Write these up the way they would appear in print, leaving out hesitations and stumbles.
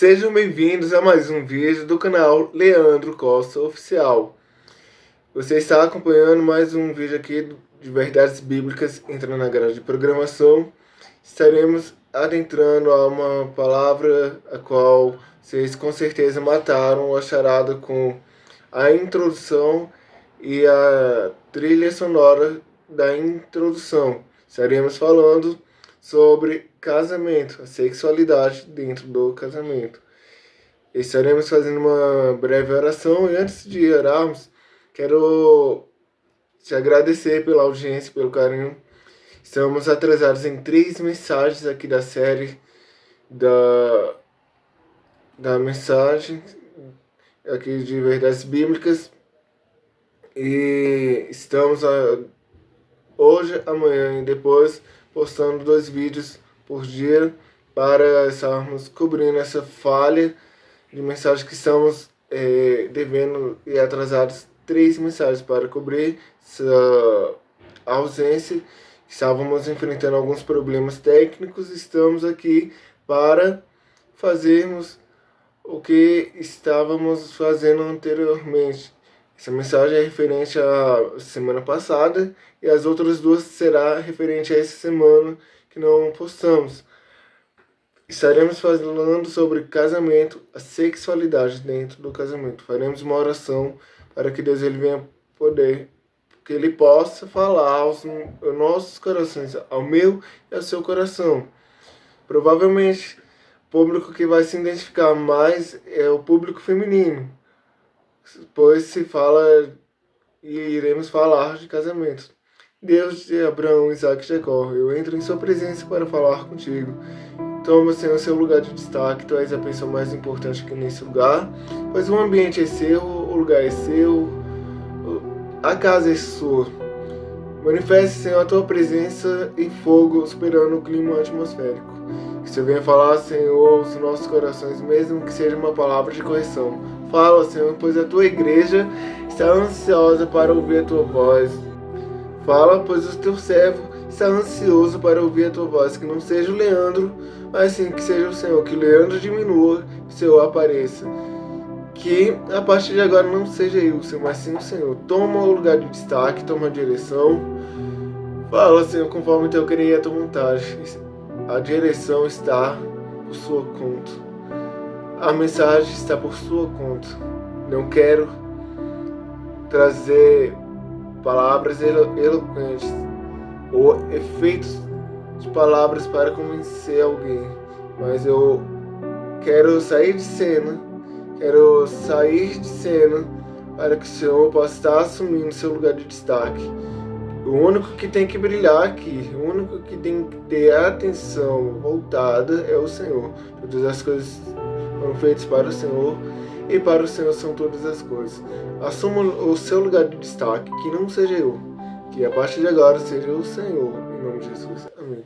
Sejam bem-vindos a mais um vídeo do canal Leandro Costa Oficial. Você está acompanhando mais um vídeo aqui de Verdades Bíblicas entrando na grade de programação. Estaremos adentrando a uma palavra a qual vocês com certeza mataram a charada com a introdução e a trilha sonora da introdução. Estaremos falando sobre casamento, a sexualidade dentro do casamento. Estaremos fazendo uma breve oração e antes de orarmos, quero te agradecer pela audiência, pelo carinho. Estamos atrasados em 3 mensagens aqui da série da mensagem aqui de Verdades Bíblicas e estamos hoje, amanhã e depois postando 2 vídeos por dia para estarmos cobrindo essa falha de mensagem que estamos devendo e atrasados 3 mensagens para cobrir essa ausência. Estávamos enfrentando alguns problemas técnicos, estamos aqui para fazermos o que estávamos fazendo anteriormente. Essa mensagem é referente à semana passada e as outras 2 será referente a essa semana que não postamos. Estaremos falando sobre casamento, a sexualidade dentro do casamento. Faremos uma oração para que Deus ele venha poder, que Ele possa falar aos nossos corações, ao meu e ao seu coração. Provavelmente, o público que vai se identificar mais é o público feminino, pois se fala e iremos falar de casamento. Deus de Abraão, Isaac e Jacó, eu entro em sua presença para falar contigo. Toma, Senhor, seu lugar de destaque. Tu és a pessoa mais importante aqui nesse lugar, pois o ambiente é seu, o lugar é seu, a casa é sua. Manifeste, Senhor, a tua presença em fogo, superando o clima atmosférico. Que você venha falar, Senhor, aos nossos corações, mesmo que seja uma palavra de correção. Fala, Senhor, pois a tua igreja está ansiosa para ouvir a tua voz. Fala, pois o teu servo está ansioso para ouvir a tua voz. Que não seja o Leandro, mas sim que seja o Senhor. Que o Leandro diminua e o Senhor apareça. Que a partir de agora não seja eu, Senhor, mas sim o Senhor. Toma o lugar de destaque, toma a direção. Fala, Senhor, conforme teu querer e a tua vontade. A direção está por sua conta. A mensagem está por sua conta. Não quero trazer palavras eloquentes ou efeitos de palavras para convencer alguém, mas eu quero sair de cena para que o Senhor possa estar assumindo seu lugar de destaque. O único que tem que brilhar aqui, o único que tem que ter a atenção voltada é o Senhor. Todas as coisas foram feitas para o Senhor e para o Senhor são todas as coisas. Assuma o seu lugar de destaque, que não seja eu, que a partir de agora seja o Senhor, em nome de Jesus. Amém.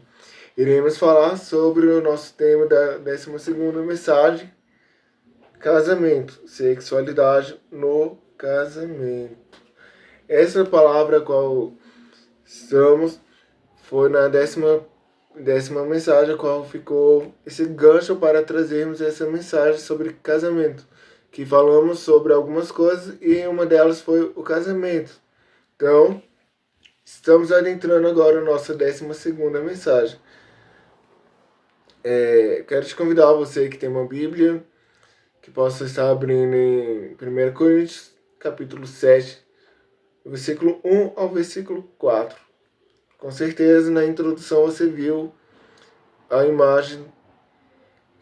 Iremos falar sobre o nosso tema da 12ª mensagem, casamento, sexualidade no casamento. Essa palavra a qual estamos foi na décima mensagem, a qual ficou esse gancho para trazermos essa mensagem sobre casamento, que falamos sobre algumas coisas e uma delas foi o casamento. Então, estamos adentrando agora a nossa 12ª mensagem. Quero te convidar, você que tem uma Bíblia, que possa estar abrindo em 1 Coríntios, capítulo 7, versículo 1 ao versículo 4. Com certeza, na introdução você viu a imagem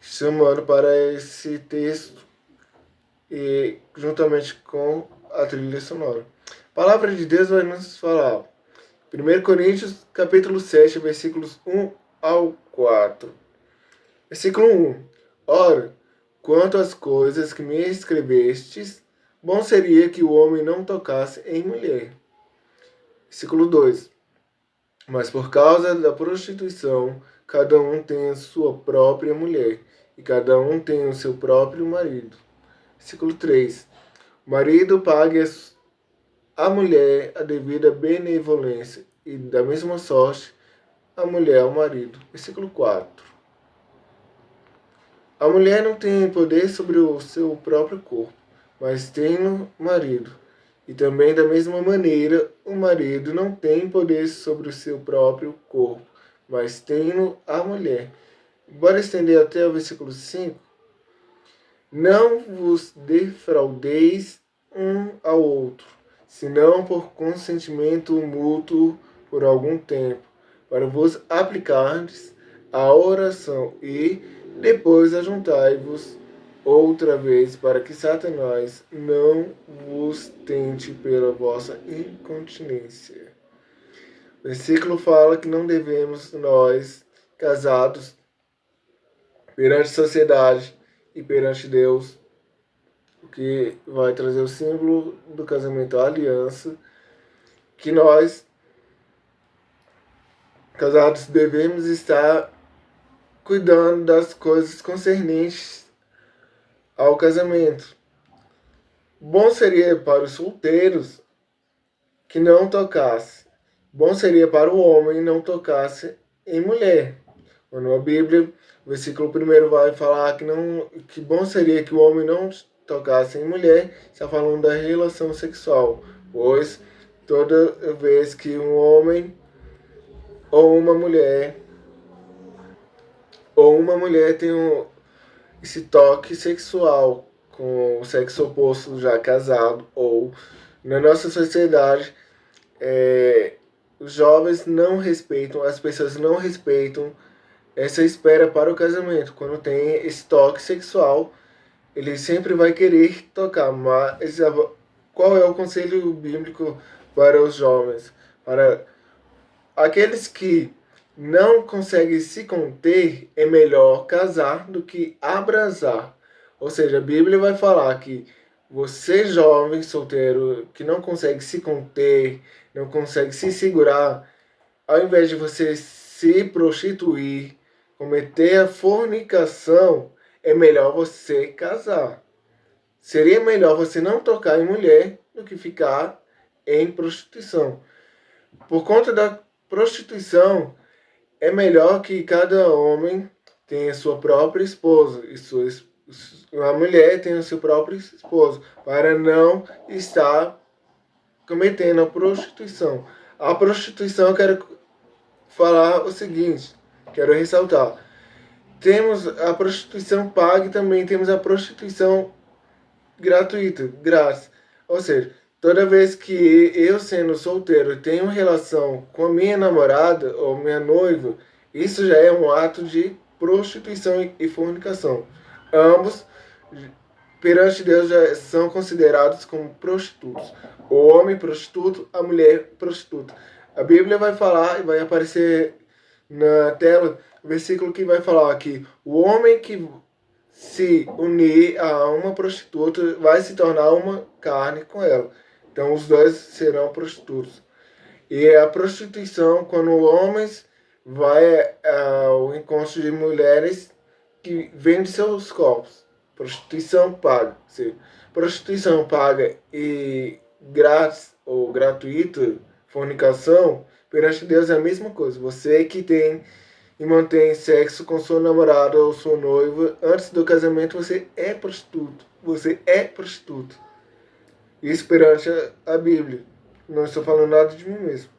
chamando para esse texto e juntamente com a trilha sonora. A palavra de Deus vai nos falar. 1 Coríntios, capítulo 7, versículos 1 ao 4. Versículo 1. Ora, quanto às coisas que me escrevestes, bom seria que o homem não tocasse em mulher. Versículo 2. Mas por causa da prostituição, cada um tem a sua própria mulher, e cada um tem o seu próprio marido. Versículo 3. O marido pague à mulher a devida benevolência, e da mesma sorte a mulher ao marido. Versículo 4. A mulher não tem poder sobre o seu próprio corpo, mas tem no marido. E também, da mesma maneira, o marido não tem poder sobre o seu próprio corpo, mas tem no a mulher. Bora estender até o versículo 5. Não vos defraudeis um ao outro, senão por consentimento mútuo por algum tempo, para vos aplicardes à oração e depois ajuntai-vos outra vez, para que Satanás não vos tente pela vossa incontinência. O versículo fala que não devemos nós, casados, perante a sociedade e perante Deus, o que vai trazer o símbolo do casamento, a aliança, que nós, casados, devemos estar cuidando das coisas concernentes ao casamento. Bom seria para os solteiros que não tocasse. Bom seria para o homem não tocasse em mulher. Quando a Bíblia, o versículo 1 vai falar que bom seria que o homem não tocasse em mulher, está falando da relação sexual, pois toda vez que um homem ou uma mulher tem esse toque sexual com o sexo oposto já casado, ou na nossa sociedade, os jovens não respeitam, as pessoas não respeitam essa espera para o casamento. Quando tem esse toque sexual, ele sempre vai querer tocar. Mas qual é o conselho bíblico para os jovens? Para aqueles que não conseguem se conter, é melhor casar do que abrasar. Ou seja, a Bíblia vai falar que você, jovem solteiro, que não consegue se conter, não consegue se segurar, ao invés de você se prostituir, cometer a fornicação, é melhor você casar. Seria melhor você não tocar em mulher do que ficar em prostituição. Por conta da prostituição, é melhor que cada homem tenha sua própria esposa e a mulher tenha seu próprio esposo, para não estar cometendo a prostituição. A prostituição, eu quero falar o seguinte, quero ressaltar. Temos a prostituição paga e também temos a prostituição gratuita, grátis. Ou seja, toda vez que eu, sendo solteiro, tenho relação com a minha namorada ou minha noiva, isso já é um ato de prostituição e fornicação. Ambos, perante Deus, já são considerados como prostitutos. O homem prostituto, a mulher prostituta. A Bíblia vai falar e vai aparecer na tela o versículo que vai falar que o homem que se unir a uma prostituta vai se tornar uma carne com ela. Então os dois serão prostitutos. E a prostituição, quando homens vai ao encontro de mulheres que vendem seus corpos. Prostituição paga. Prostituição paga e grátis ou gratuita, fornicação, perante Deus é a mesma coisa. Você que tem e mantém sexo com sua namorada ou sua noiva antes do casamento, você é prostituto. Você é prostituto. Isso perante a Bíblia. Não estou falando nada de mim mesmo.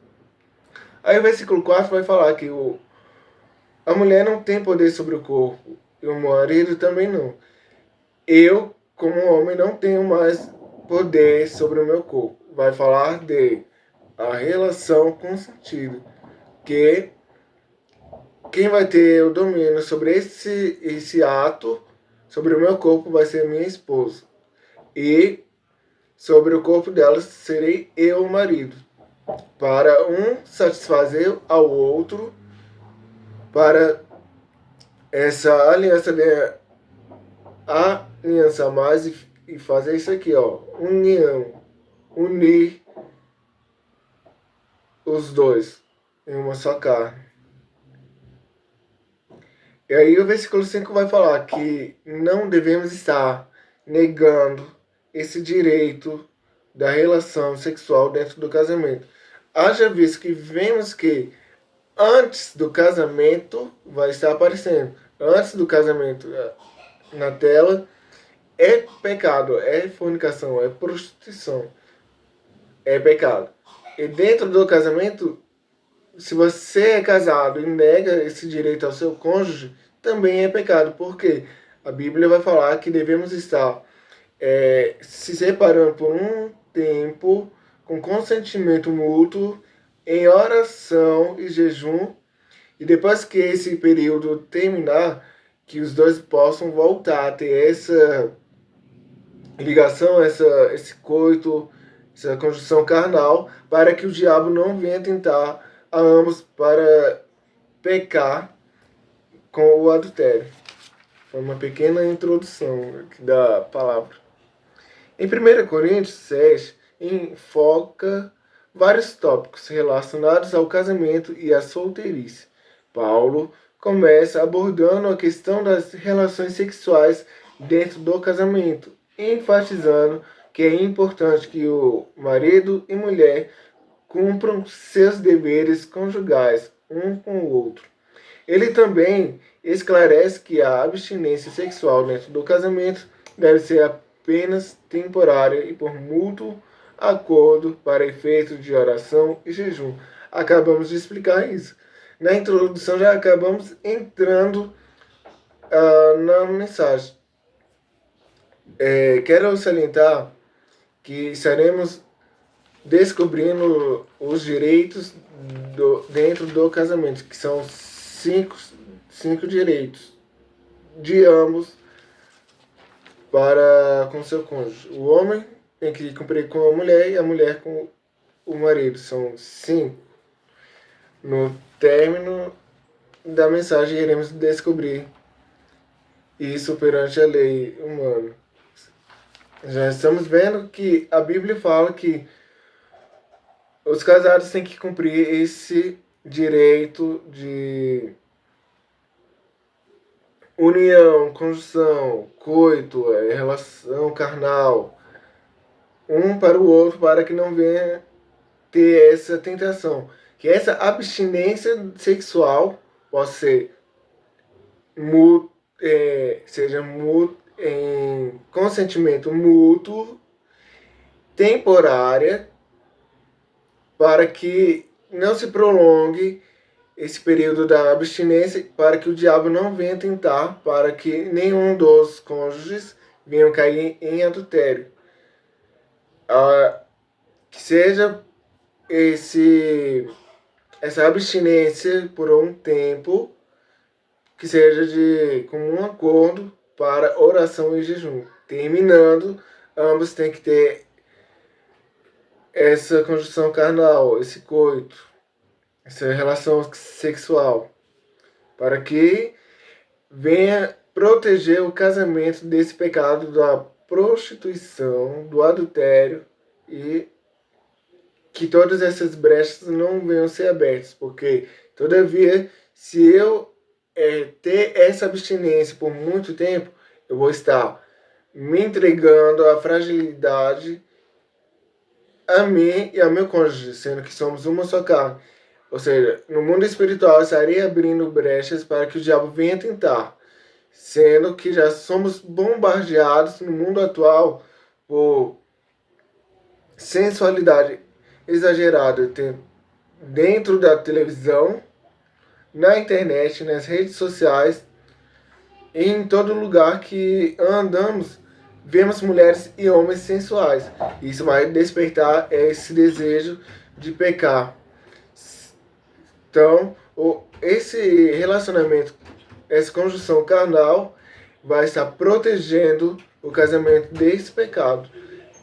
Aí o versículo 4 vai falar que a mulher não tem poder sobre o corpo. E o marido também não. Eu, como homem, não tenho mais poder sobre o meu corpo. Vai falar de a relação consentida. Que quem vai ter o domínio sobre esse ato, sobre o meu corpo, vai ser minha esposa. E sobre o corpo dela serei eu, o marido. Para um satisfazer ao outro, para essa aliança aliança mais e fazer isso aqui, ó, união, unir os dois em uma só carne. E aí o versículo 5 vai falar que não devemos estar negando esse direito da relação sexual dentro do casamento. Haja visto que vemos que antes do casamento vai estar aparecendo. Antes do casamento na tela é pecado, é fornicação, é prostituição, é pecado. E dentro do casamento, se você é casado e nega esse direito ao seu cônjuge, também é pecado, porque a Bíblia vai falar que devemos estar se separando por um tempo, com consentimento mútuo, em oração e jejum, e depois que esse período terminar, que os dois possam voltar a ter essa ligação, esse coito, essa conjunção carnal, para que o diabo não venha tentar a ambos para pecar com o adultério. Foi uma pequena introdução aqui da palavra. Em 1 Coríntios 6, enfoca vários tópicos relacionados ao casamento e à solteirice. Paulo começa abordando a questão das relações sexuais dentro do casamento, enfatizando que é importante que o marido e mulher cumpram seus deveres conjugais um com o outro. Ele também esclarece que a abstinência sexual dentro do casamento deve ser apenas temporária e por mútuo acordo para efeitos de oração e jejum. Acabamos de explicar isso. Na introdução já acabamos entrando na mensagem. Quero salientar que estaremos descobrindo os direitos dentro do casamento, que são cinco direitos de ambos para com seu cônjuge. O homem tem que cumprir com a mulher e a mulher com o marido. São 5. No término da mensagem iremos descobrir isso perante a lei humana. Já estamos vendo que a Bíblia fala que os casados têm que cumprir esse direito de união, conjunção, coito, relação carnal, um para o outro, para que não venha ter essa tentação. Que essa abstinência sexual possa ser seja em consentimento mútuo, temporária, para que não se prolongue esse período da abstinência, para que o diabo não venha tentar, para que nenhum dos cônjuges venham cair em adultério. Que seja essa abstinência por um tempo, que seja de comum acordo para oração e jejum. Terminando, ambos têm que ter essa conjunção carnal, esse coito, essa relação sexual, para que venha proteger o casamento desse pecado da prostituição, do adultério, e que todas essas brechas não venham ser abertas, porque, todavia, se eu ter essa abstinência por muito tempo, eu vou estar me entregando à fragilidade a mim e ao meu cônjuge, sendo que somos uma só carne. Ou seja, no mundo espiritual, eu estarei abrindo brechas para que o diabo venha tentar, sendo que já somos bombardeados no mundo atual por sensualidade exagerada dentro da televisão, na internet, nas redes sociais, e em todo lugar que andamos, vemos mulheres e homens sensuais. Isso vai despertar esse desejo de pecar. Então, esse relacionamento, essa conjunção carnal, vai estar protegendo o casamento desse pecado.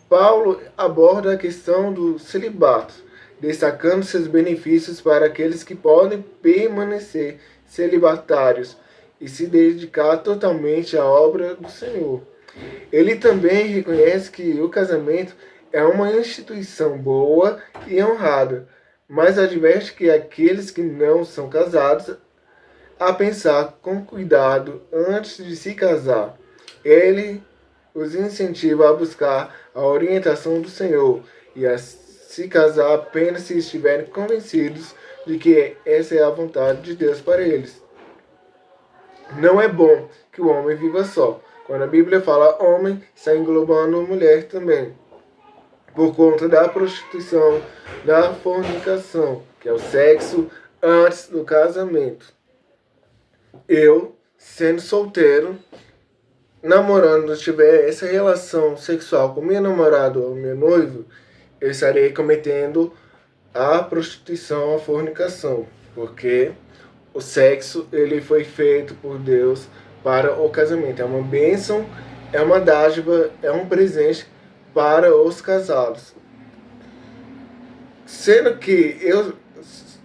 Paulo aborda a questão do celibato, destacando seus benefícios para aqueles que podem permanecer celibatários e se dedicar totalmente à obra do Senhor. Ele também reconhece que o casamento é uma instituição boa e honrada, mas adverte que aqueles que não são casados a pensar com cuidado antes de se casar. Ele os incentiva a buscar a orientação do Senhor e a se casar apenas se estiverem convencidos de que essa é a vontade de Deus para eles. Não é bom que o homem viva só, Quando a Bíblia fala homem, está englobando mulher também, por conta da prostituição, da fornicação, que é o sexo antes do casamento. Eu, sendo solteiro, namorando, tiver essa relação sexual com meu namorado ou meu noivo, eu estarei cometendo a prostituição, a fornicação, porque o sexo ele foi feito por Deus para o casamento. É uma bênção, é uma dádiva, é um presente para os casados. Sendo que eu,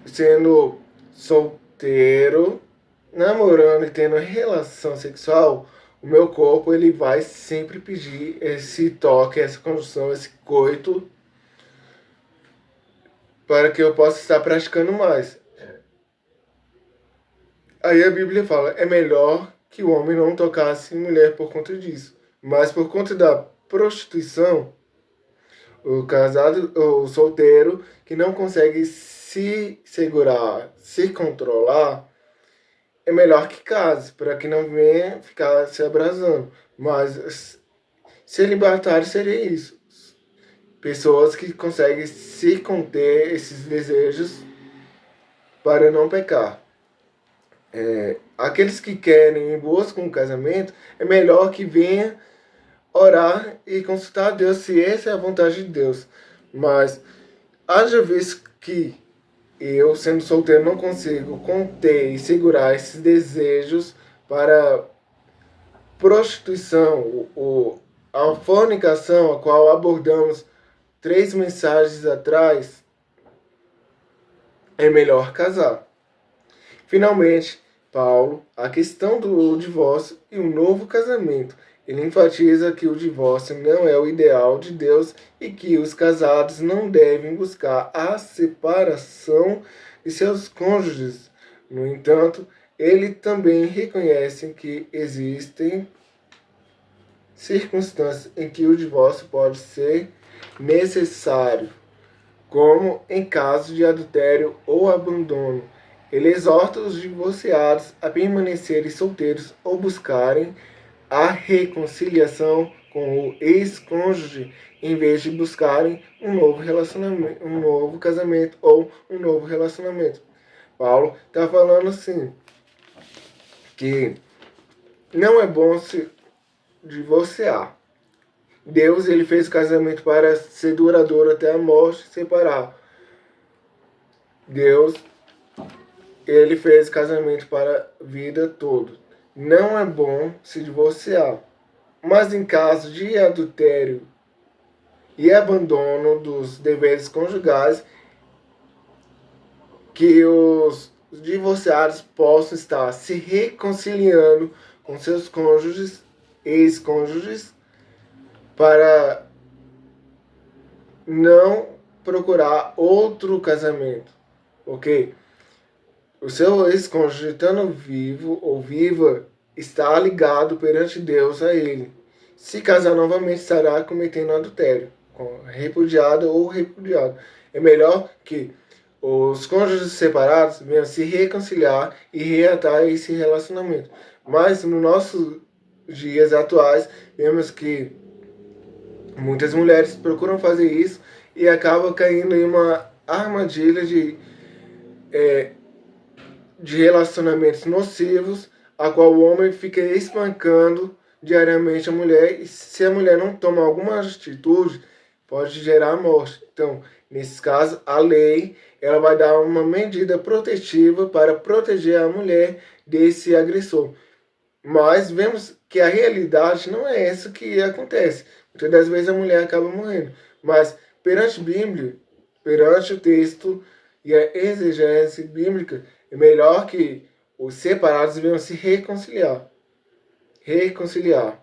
sendo solteiro, namorando e tendo relação sexual, o meu corpo ele vai sempre pedir esse toque, essa condução, esse coito, para que eu possa estar praticando mais. Aí a Bíblia fala, é melhor que o homem não tocasse mulher por conta disso. Mas por conta da prostituição, o casado, o solteiro, que não consegue se segurar, se controlar, é melhor que case, para que não venha ficar se abrasando. Mas celibatário seria isso. Pessoas que conseguem se conter esses desejos para não pecar. Aqueles que querem e buscam um casamento, é melhor que venha orar e consultar a Deus se essa é a vontade de Deus. Mas haja vez que eu, sendo solteiro, não consigo conter e segurar esses desejos para prostituição, a fornicação, a qual abordamos 3 mensagens atrás, é melhor casar. Finalmente, Paulo, a questão do divórcio e o novo casamento. Ele enfatiza que o divórcio não é o ideal de Deus e que os casados não devem buscar a separação de seus cônjuges. No entanto, ele também reconhece que existem circunstâncias em que o divórcio pode ser necessário, como em caso de adultério ou abandono. Ele exorta os divorciados a permanecerem solteiros ou buscarem a reconciliação com o ex-cônjuge em vez de buscarem um novo relacionamento, um novo casamento ou um novo relacionamento. Paulo está falando assim, que não é bom se divorciar. Deus ele fez o casamento para ser duradouro até a morte e separar. Deus ele fez casamento para a vida toda. Não é bom se divorciar. Mas em caso de adultério e abandono dos deveres conjugais, que os divorciados possam estar se reconciliando com seus cônjuges, ex-cônjuges, para não procurar outro casamento, ok? O seu ex-cônjuge, estando vivo ou viva, está ligado perante Deus a ele. Se casar novamente, estará cometendo adultério, repudiado ou repudiado. É melhor que os cônjuges separados venham se reconciliar e reatar esse relacionamento. Mas nos nossos dias atuais, vemos que muitas mulheres procuram fazer isso e acabam caindo em uma armadilha de relacionamentos nocivos, a qual o homem fica espancando diariamente a mulher, e se a mulher não toma alguma atitude, pode gerar morte. Então, nesses casos, a lei ela vai dar uma medida protetiva para proteger a mulher desse agressor. Mas vemos que a realidade não é essa que acontece. Muitas das vezes a mulher acaba morrendo. Mas perante a Bíblia, perante o texto e a exegese bíblica, é melhor que os separados venham se reconciliar. Reconciliar.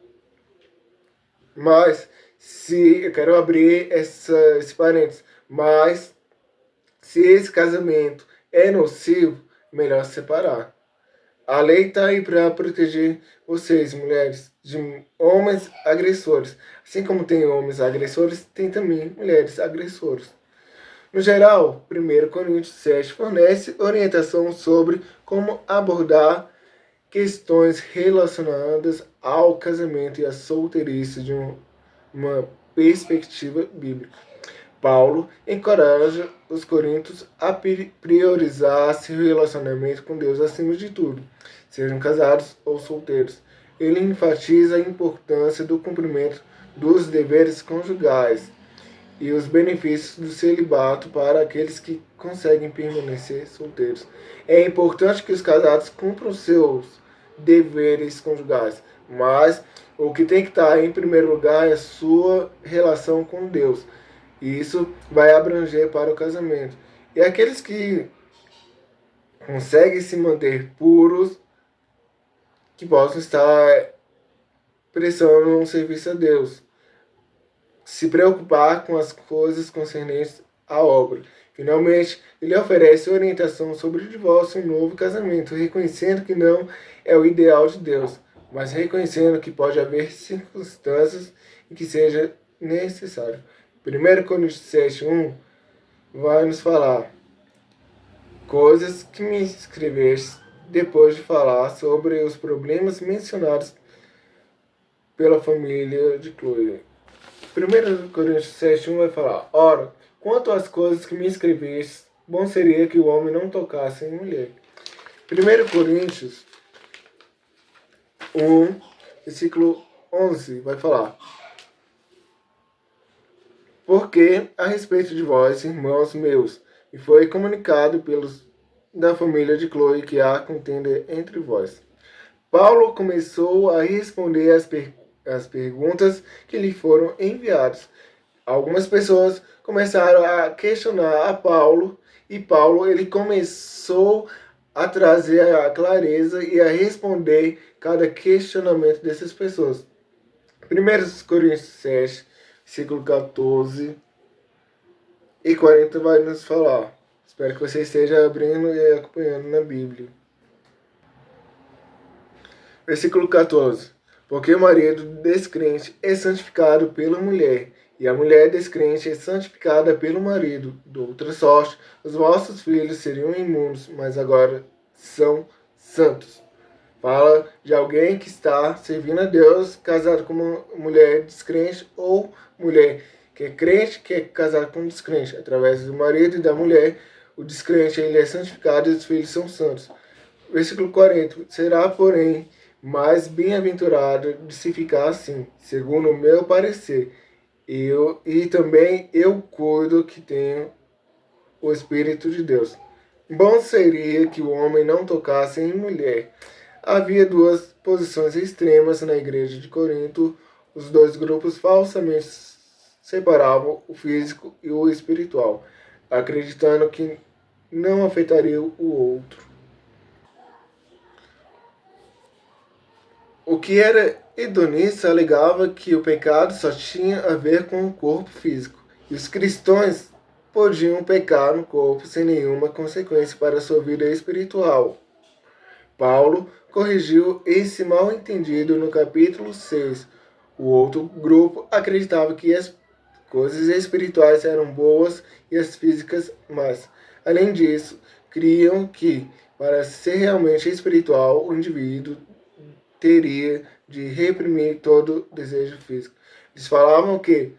Mas, se eu quero abrir esse parênteses, mas se esse casamento é nocivo, melhor separar. A lei está aí para proteger vocês, mulheres, de homens agressores. Assim como tem homens agressores, tem também mulheres agressoras. No geral, 1 Coríntios 7 fornece orientação sobre como abordar questões relacionadas ao casamento e à solteirice de uma perspectiva bíblica. Paulo encoraja os coríntios a priorizar seu relacionamento com Deus acima de tudo, sejam casados ou solteiros. Ele enfatiza a importância do cumprimento dos deveres conjugais e os benefícios do celibato para aqueles que conseguem permanecer solteiros. É importante que os casados cumpram seus deveres conjugais, mas o que tem que estar em primeiro lugar é a sua relação com Deus. E isso vai abranger para o casamento. E aqueles que conseguem se manter puros, que possam estar prestando um serviço a Deus. Se preocupar com as coisas concernentes à obra. Finalmente, ele oferece orientação sobre o divórcio e um novo casamento, reconhecendo que não é o ideal de Deus, mas reconhecendo que pode haver circunstâncias em que seja necessário. 1 Coríntios 7:1 vai nos falar coisas que me escreveste depois de falar sobre os problemas mencionados pela família de Chloe. 1 Coríntios 7:1 vai falar: ora, quanto às coisas que me escreveste, bom seria que o homem não tocasse em mulher. 1 Coríntios 1, versículo 11 vai falar: porque a respeito de vós, irmãos meus, me foi comunicado pelos da família de Chloe que há contenda entre vós. Paulo começou a responder as perguntas que lhe foram enviadas. Algumas pessoas começaram a questionar a Paulo e Paulo ele começou a trazer a clareza e a responder cada questionamento dessas pessoas. 1 Coríntios 7, versículo 14 e 40 vai nos falar. Espero que você esteja abrindo e acompanhando na Bíblia. Versículo 14. Porque o marido descrente é santificado pela mulher, e a mulher descrente é santificada pelo marido. De outra sorte, os vossos filhos seriam imundos, mas agora são santos. Fala de alguém que está servindo a Deus, casado com uma mulher descrente, ou mulher que é crente, que é casada com um descrente. Através do marido e da mulher, o descrente ele é santificado e os filhos são santos. Versículo 40. Será, porém, mais bem-aventurado de se ficar assim, segundo o meu parecer. E também eu cuido que tenho o Espírito de Deus. Bom seria que o homem não tocasse em mulher. Havia duas posições extremas na igreja de Corinto. Os dois grupos falsamente separavam o físico e o espiritual, acreditando que não afetaria o outro. O que era hedonista alegava que o pecado só tinha a ver com o corpo físico, e os cristãos podiam pecar no corpo sem nenhuma consequência para a sua vida espiritual. Paulo corrigiu esse mal-entendido no capítulo 6. O outro grupo acreditava que as coisas espirituais eram boas e as físicas más. Além disso, criam que, para ser realmente espiritual, o indivíduo teria de reprimir todo desejo físico. Eles falavam que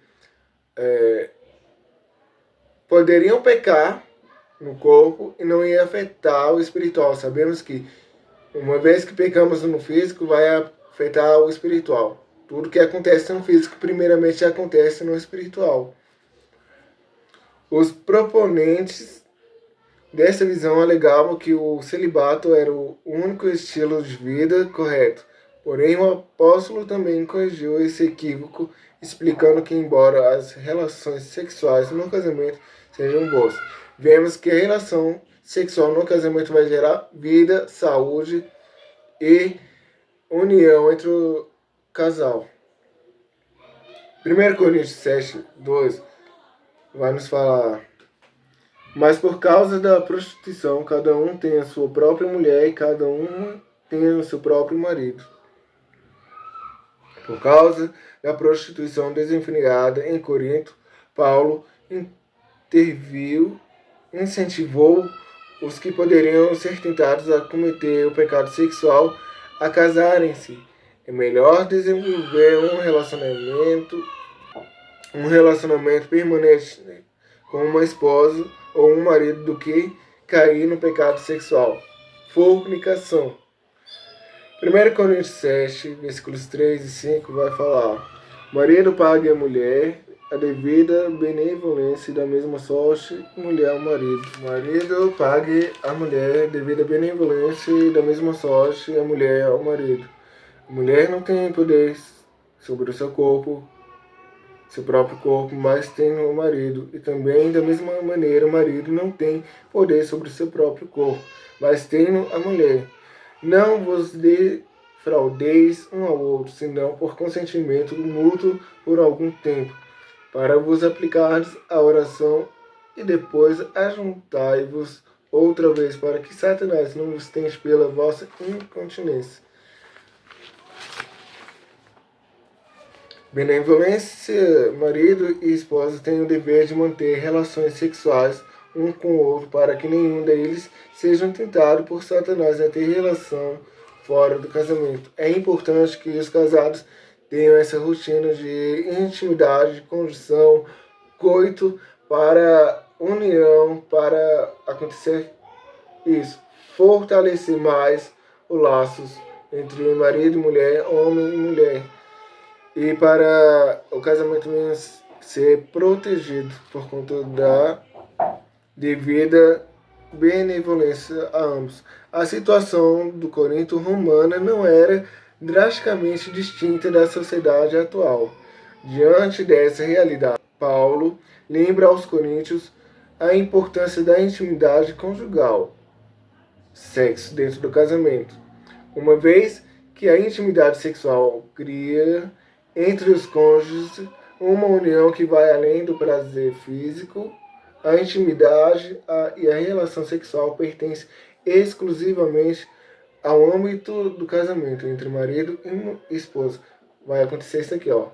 poderiam pecar no corpo e não ia afetar o espiritual. Sabemos que uma vez que pecamos no físico, vai afetar o espiritual. Tudo que acontece no físico, primeiramente, acontece no espiritual. Os proponentes dessa visão alegavam que o celibato era o único estilo de vida correto. Porém, o apóstolo também corrigiu esse equívoco, explicando que, embora as relações sexuais no casamento sejam boas, vemos que a relação sexual no casamento vai gerar vida, saúde e união entre o casal. 1 Coríntios 7, 2 vai nos falar: mas por causa da prostituição, cada um tem a sua própria mulher e cada um tem o seu próprio marido. Por causa da prostituição desenfreada em Corinto, Paulo interviu, incentivou os que poderiam ser tentados a cometer o pecado sexual a casarem-se. É melhor desenvolver um relacionamento permanente, né, com uma esposa ou um marido do que cair no pecado sexual. Fornicação. 1 Coríntios 7, versículos 3 e 5 vai falar: marido pague a mulher a devida benevolência e da mesma sorte, mulher ao marido. Marido pague a mulher a devida benevolência e da mesma sorte, a mulher ao marido. A mulher não tem poder sobre o seu corpo, seu próprio corpo, mas tem o marido. E também, da mesma maneira, o marido não tem poder sobre o seu próprio corpo, mas tem a mulher. Não vos defraudeis um ao outro, senão por consentimento mútuo por algum tempo, para vos aplicardes à oração, e depois ajuntai-vos outra vez, para que Satanás não vos tente pela vossa incontinência. Benevolência. Marido e esposa têm o dever de manter relações sexuais um com o outro, para que nenhum deles seja tentado por Satanás a ter relação fora do casamento. É importante que os casados tenham essa rotina de intimidade, conjunção, coito, para união, para acontecer isso. Fortalecer mais os laços entre marido e mulher, homem e mulher. E para o casamento mesmo ser protegido por conta da devida benevolência a ambos. A situação do Corinto romana não era drasticamente distinta da sociedade atual. Diante dessa realidade, Paulo lembra aos coríntios a importância da intimidade conjugal, sexo dentro do casamento, uma vez que a intimidade sexual cria entre os cônjuges uma união que vai além do prazer físico. A intimidade e a relação sexual pertencem exclusivamente ao âmbito do casamento entre marido e esposa. Vai acontecer isso aqui, ó.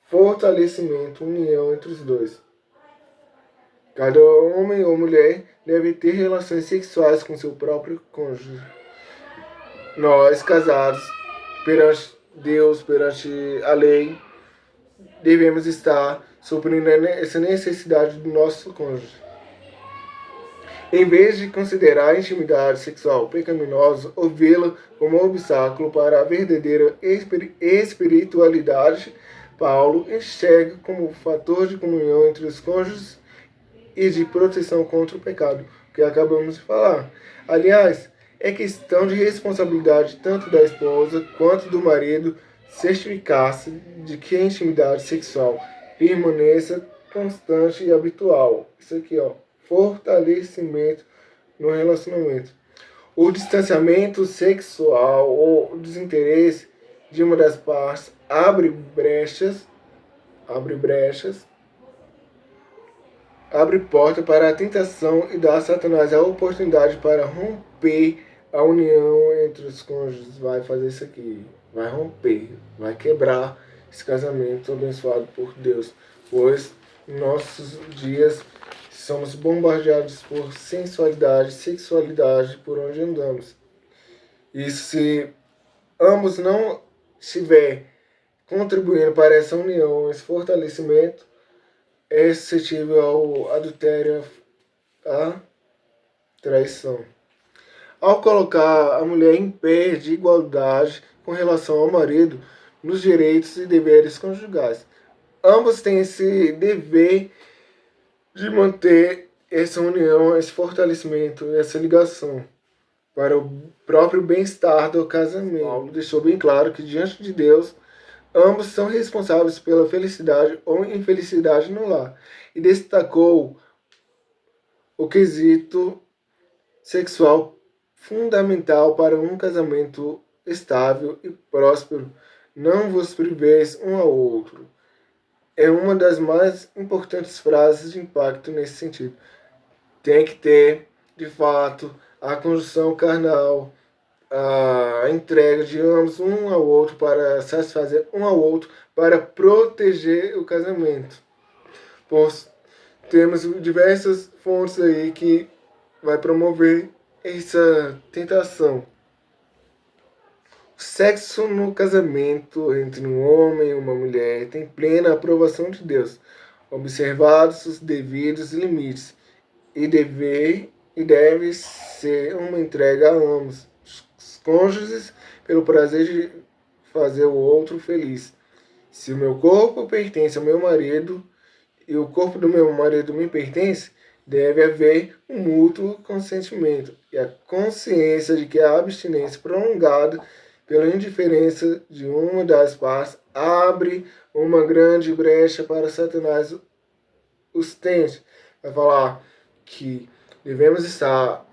Fortalecimento, união entre os dois. Cada homem ou mulher deve ter relações sexuais com seu próprio cônjuge. Nós, casados, perante Deus, perante a lei, devemos estar suprindo essa necessidade do nosso cônjuge. Em vez de considerar a intimidade sexual pecaminosa ou vê-la como um obstáculo para a verdadeira espiritualidade, Paulo enxerga como fator de comunhão entre os cônjuges e de proteção contra o pecado, que acabamos de falar. Aliás, é questão de responsabilidade tanto da esposa quanto do marido certificar-se de que a intimidade sexual permaneça constante e habitual. Isso aqui, ó, fortalecimento no relacionamento. O distanciamento sexual ou o desinteresse de uma das partes abre porta para a tentação e dá a Satanás a oportunidade para romper a união entre os cônjuges. Vai fazer isso aqui, vai romper, vai quebrar esse casamento abençoado por Deus, pois em nossos dias somos bombardeados por sensualidade, sexualidade por onde andamos. E se ambos não estiver contribuindo para essa união, esse fortalecimento, é suscetível ao adultério, à traição. Ao colocar a mulher em pé de igualdade com relação ao marido nos direitos e deveres conjugais, ambos têm esse dever de manter essa união, esse fortalecimento, essa ligação para o próprio bem-estar do casamento. Paulo deixou bem claro que diante de Deus ambos são responsáveis pela felicidade ou infelicidade no lar, e destacou o quesito sexual fundamental para um casamento estável e próspero. Não vos priveis um ao outro. É uma das mais importantes frases de impacto nesse sentido. Tem que ter, de fato, a conjunção carnal, a entrega de ambos um ao outro para satisfazer um ao outro, para proteger o casamento. Pois temos diversas fontes aí que vai promover essa tentação. Sexo no casamento entre um homem e uma mulher tem plena aprovação de Deus, observados os devidos limites, e deve ser uma entrega a ambos os cônjuges pelo prazer de fazer o outro feliz. Se o meu corpo pertence ao meu marido e o corpo do meu marido me pertence, deve haver um mútuo consentimento e a consciência de que a abstinência prolongada pela indiferença de uma das partes abre uma grande brecha para Satanás os tente. Vai falar que devemos estar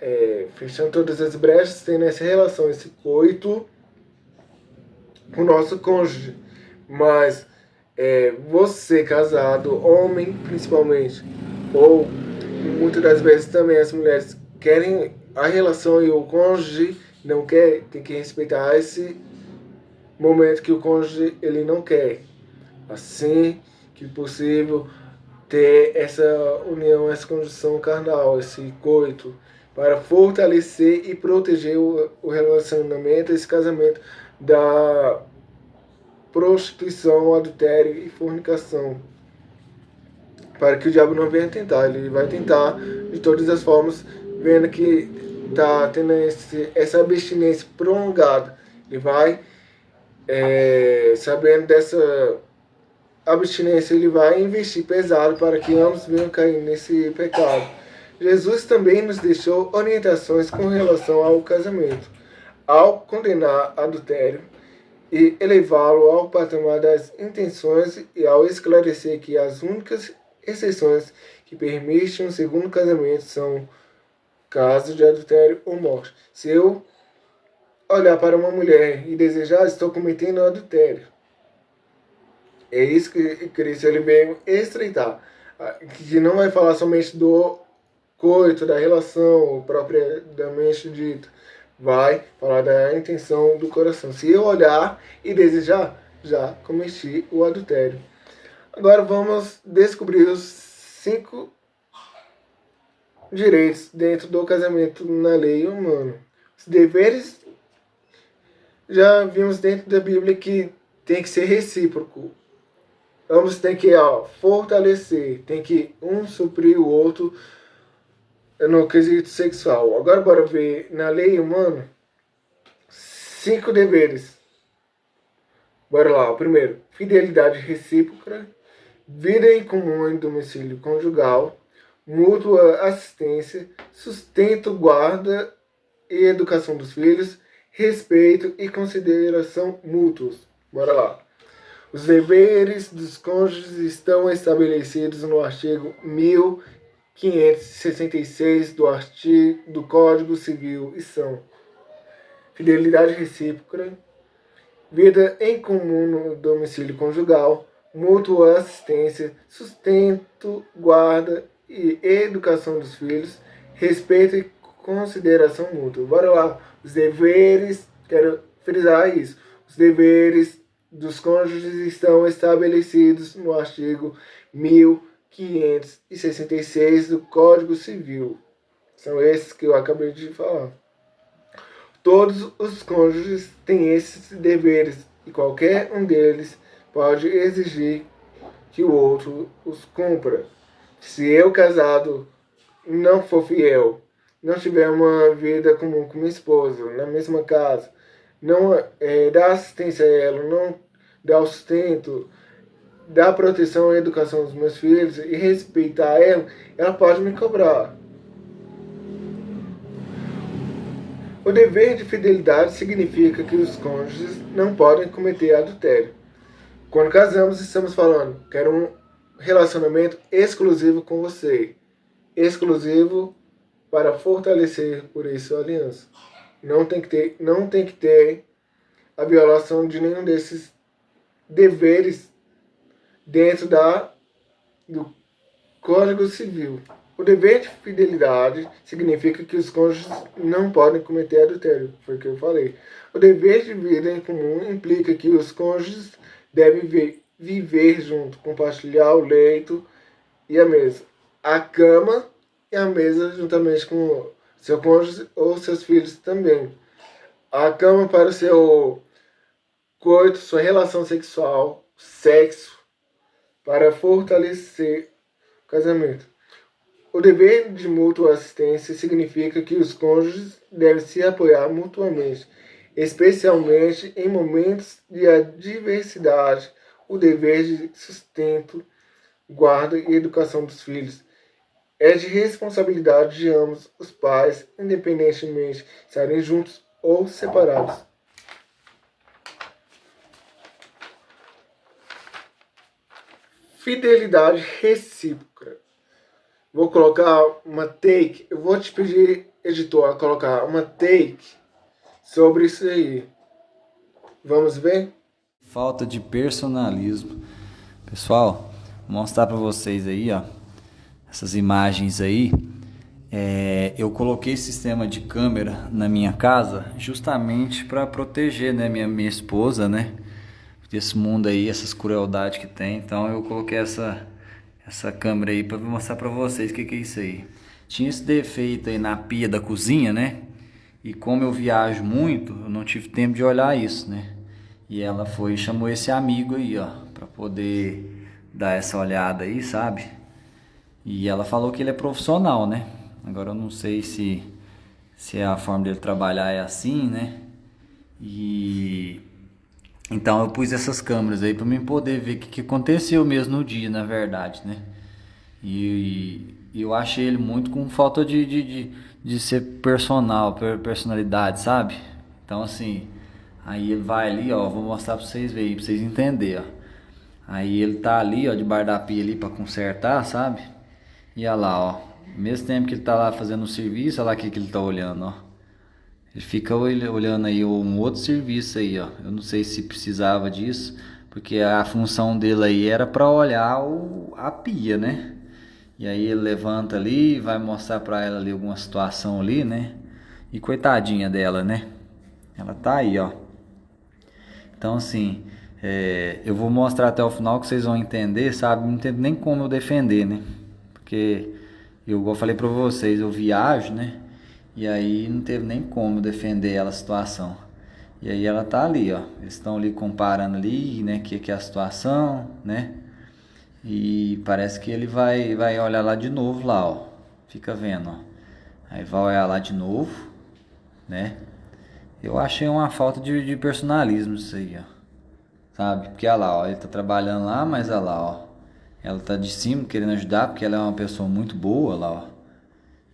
fechando todas as brechas, tendo essa relação, esse coito com o nosso cônjuge. Mas você casado, homem principalmente, ou muitas das vezes também as mulheres querem a relação e o cônjuge não quer, tem que respeitar esse momento que o cônjuge ele não quer. Assim que possível, ter essa união, essa conjunção carnal, esse coito, para fortalecer e proteger o relacionamento, esse casamento da prostituição, adultério e fornicação. Para que o diabo não venha tentar, ele vai tentar de todas as formas, vendo que está tendo essa abstinência prolongada. Ele vai, sabendo dessa abstinência, ele vai investir pesado para que ambos venham cair nesse pecado. Jesus também nos deixou orientações com relação ao casamento, ao condenar adultério e elevá-lo ao patamar das intenções e ao esclarecer que as únicas exceções que permitem um segundo casamento são casos de adultério ou morte. Se eu olhar para uma mulher e desejar, estou cometendo adultério. É isso que Cristo ele veio estreitar. Que não vai falar somente do coito, da relação propriamente dita. Vai falar da intenção do coração. Se eu olhar e desejar, já cometi o adultério. Agora vamos descobrir os 5 direitos dentro do casamento na lei humana. Os deveres, já vimos dentro da Bíblia que tem que ser recíproco. Ambos têm que fortalecer, tem que um suprir o outro no quesito sexual. Agora bora ver na lei humana 5 deveres. Bora lá. O primeiro, fidelidade recíproca, vida em comum em domicílio conjugal, mútua assistência, sustento, guarda e educação dos filhos, respeito e consideração mútuos. Bora lá. Os deveres dos cônjuges estão estabelecidos no artigo 1566 do Código Civil e são fidelidade recíproca, vida em comum no domicílio conjugal, mútua assistência, sustento, guarda e educação dos filhos, respeito e consideração mútua. Bora lá. Os deveres, quero frisar isso, os deveres dos cônjuges estão estabelecidos no artigo 1566 do Código Civil. São esses que eu acabei de falar. Todos os cônjuges têm esses deveres e qualquer um deles pode exigir que o outro os cumpra. Se eu, casado, não for fiel, não tiver uma vida comum com minha esposa, na mesma casa, não dá assistência a ela, não dá o sustento, dá proteção e educação aos meus filhos e respeitar ela, ela pode me cobrar. O dever de fidelidade significa que os cônjuges não podem cometer adultério. Quando casamos, estamos falando, quero um relacionamento exclusivo com você. Exclusivo para fortalecer por isso a aliança. Não tem que ter a violação de nenhum desses deveres dentro do Código Civil. O dever de fidelidade significa que os cônjuges não podem cometer adultério, foi o que eu falei. O dever de vida em comum implica que os cônjuges devem viver junto, compartilhar o leito e a mesa, a cama e a mesa juntamente com seu cônjuge ou seus filhos também. A cama para o seu coito, sua relação sexual, sexo, para fortalecer o casamento. O dever de mútua assistência significa que os cônjuges devem se apoiar mutuamente, especialmente em momentos de adversidade. O dever de sustento, guarda e educação dos filhos é de responsabilidade de ambos os pais, independentemente de estarem juntos ou separados. Fidelidade recíproca. Vou colocar uma take. Eu vou te pedir, editor, a colocar uma take sobre isso aí. Vamos ver? Falta de personalismo. Pessoal, vou mostrar para vocês aí, ó, essas imagens aí. Eu coloquei sistema de câmera na minha casa justamente para proteger, né, minha esposa, né, desse mundo aí, essas crueldades que tem. Então eu coloquei essa câmera aí para mostrar para vocês o que é isso aí. Tinha esse defeito aí na pia da cozinha, né? E como eu viajo muito, eu não tive tempo de olhar isso, né? E ela foi e chamou esse amigo aí, ó, para poder dar essa olhada aí, sabe? E ela falou que ele é profissional, né? Agora eu não sei se a forma dele trabalhar é assim, né? E então eu pus essas câmeras aí para mim poder ver o que aconteceu mesmo no dia, na verdade, né? E eu achei ele muito com falta de ser personalidade, sabe? Então assim, aí ele vai ali, ó, vou mostrar pra vocês verem, pra vocês entenderem, ó. Aí ele tá ali, ó, debaixo da pia ali pra consertar, sabe? E olha lá, ó. Mesmo tempo que ele tá lá fazendo o serviço, olha lá o que ele tá olhando, ó. Ele fica olhando aí um outro serviço aí, ó. Eu não sei se precisava disso, porque a função dele aí era pra olhar a pia, né? E aí ele levanta ali, vai mostrar pra ela ali alguma situação ali, né? E coitadinha dela, né? Ela tá aí, ó. Então assim, eu vou mostrar até o final que vocês vão entender, sabe? Não tem nem como eu defender, né? Porque igual eu falei pra vocês, eu viajo, né? E aí não teve nem como defender ela a situação. E aí ela tá ali, ó. Eles estão ali comparando ali, né? Que é a situação, né? E parece que ele vai olhar lá de novo lá, ó. Fica vendo, ó. Aí vai olhar lá de novo, né? Eu achei uma falta de personalismo isso aí, ó. Sabe? Porque olha lá, ó. Ele tá trabalhando lá, mas olha lá, ó. Ela tá de cima querendo ajudar, porque ela é uma pessoa muito boa lá, ó.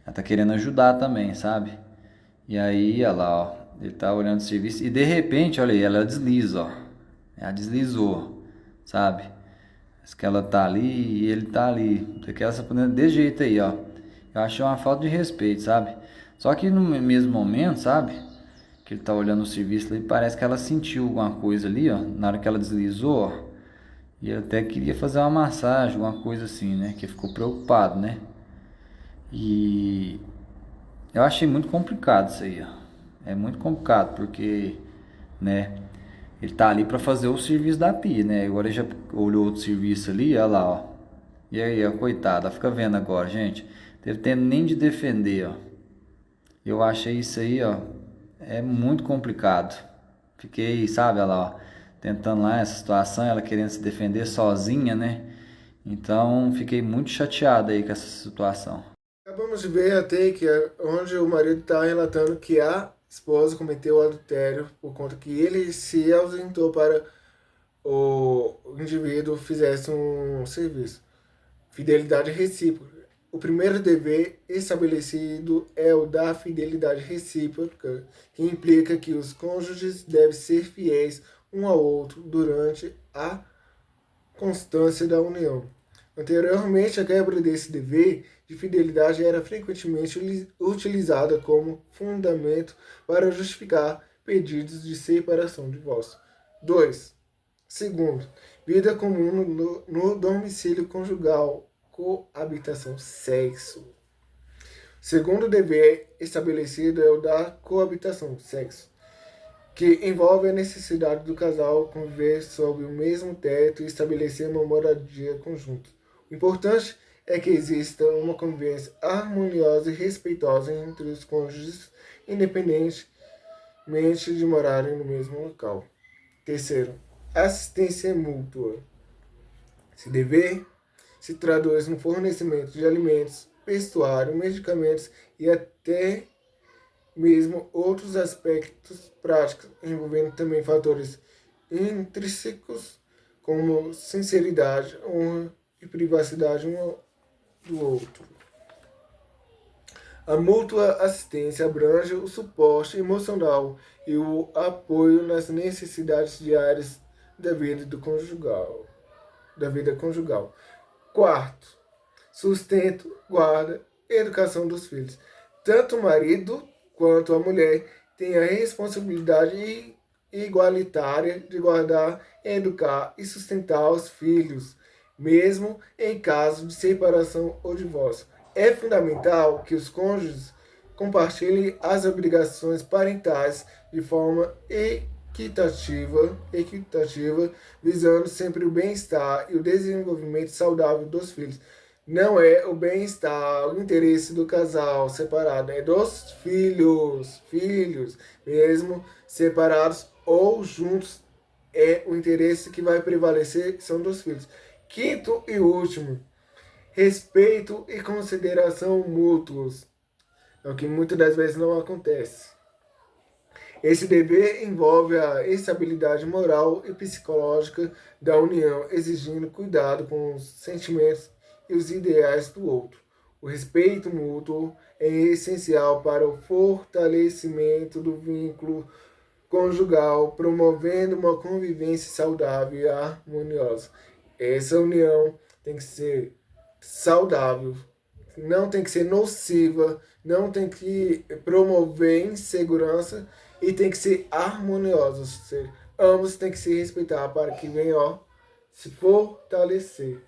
Ela tá querendo ajudar também, sabe? E aí, olha lá, ó. Ele tá olhando o serviço e de repente, olha aí, ela desliza, ó. Ela deslizou, sabe? Diz que ela tá ali e ele tá ali. Daquela desse jeito aí, ó. Eu achei uma falta de respeito, sabe? Só que no mesmo momento, sabe? Que ele tá olhando o serviço ali, parece que ela sentiu alguma coisa ali, ó. Na hora que ela deslizou, ó. E ele até queria fazer uma massagem, alguma coisa assim, né? Que ficou preocupado, né? E eu achei muito complicado isso aí, ó. É muito complicado porque, né? Ele tá ali para fazer o serviço da pia, né? Agora ele já olhou outro serviço ali, olha lá, ó. E aí, ó, coitada, fica vendo agora, gente. Teve tempo nem de defender, ó. Eu achei isso aí, ó, é muito complicado. Fiquei, sabe, olha lá, ó, tentando lá essa situação, ela querendo se defender sozinha, né? Então, fiquei muito chateado aí com essa situação. Acabamos de ver até que onde o marido está relatando que a esposa cometeu adultério por conta que ele se ausentou para o indivíduo fizesse um serviço. Fidelidade recíproca. O primeiro dever estabelecido é o da fidelidade recíproca, que implica que os cônjuges devem ser fiéis um ao outro durante a constância da união. Anteriormente, a quebra desse dever de fidelidade era frequentemente utilizada como fundamento para justificar pedidos de separação, divórcio. 2. Segundo, vida comum no domicílio conjugal, coabitação, sexo. Segundo dever estabelecido é o da coabitação, sexo, que envolve a necessidade do casal conviver sob o mesmo teto e estabelecer uma moradia conjunta. O importante é que exista uma convivência harmoniosa e respeitosa entre os cônjuges, independentemente de morarem no mesmo local. Terceiro, assistência mútua. Esse dever se traduz no fornecimento de alimentos, vestuário, medicamentos e até mesmo outros aspectos práticos, envolvendo também fatores intrínsecos como sinceridade, honra e privacidade um do outro. A mútua assistência abrange o suporte emocional e o apoio nas necessidades diárias da vida conjugal. Quarto, sustento, guarda e educação dos filhos. Tanto o marido quanto a mulher têm a responsabilidade igualitária de guardar, educar e sustentar os filhos, mesmo em caso de separação ou divórcio. É fundamental que os cônjuges compartilhem as obrigações parentais de forma equitativa, visando sempre o bem-estar e o desenvolvimento saudável dos filhos. Não é o bem-estar, o interesse do casal separado, é dos filhos, mesmo separados ou juntos, é o interesse que vai prevalecer, são dos filhos. Quinto e último, respeito e consideração mútuos. É o que muitas das vezes não acontece. Esse dever envolve a estabilidade moral e psicológica da união, exigindo cuidado com os sentimentos e os ideais do outro. O respeito mútuo é essencial para o fortalecimento do vínculo conjugal, promovendo uma convivência saudável e harmoniosa. Essa união tem que ser saudável, não tem que ser nociva, não tem que promover insegurança e tem que ser harmoniosa. Ambos têm que se respeitar para que venham se fortalecer.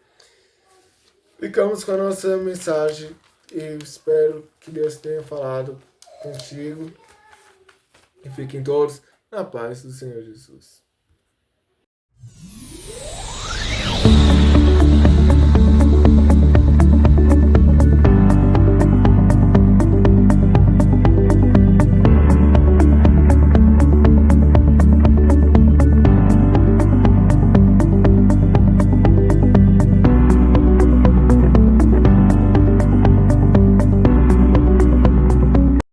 Ficamos com a nossa mensagem e espero que Deus tenha falado contigo e fiquem todos na paz do Senhor Jesus.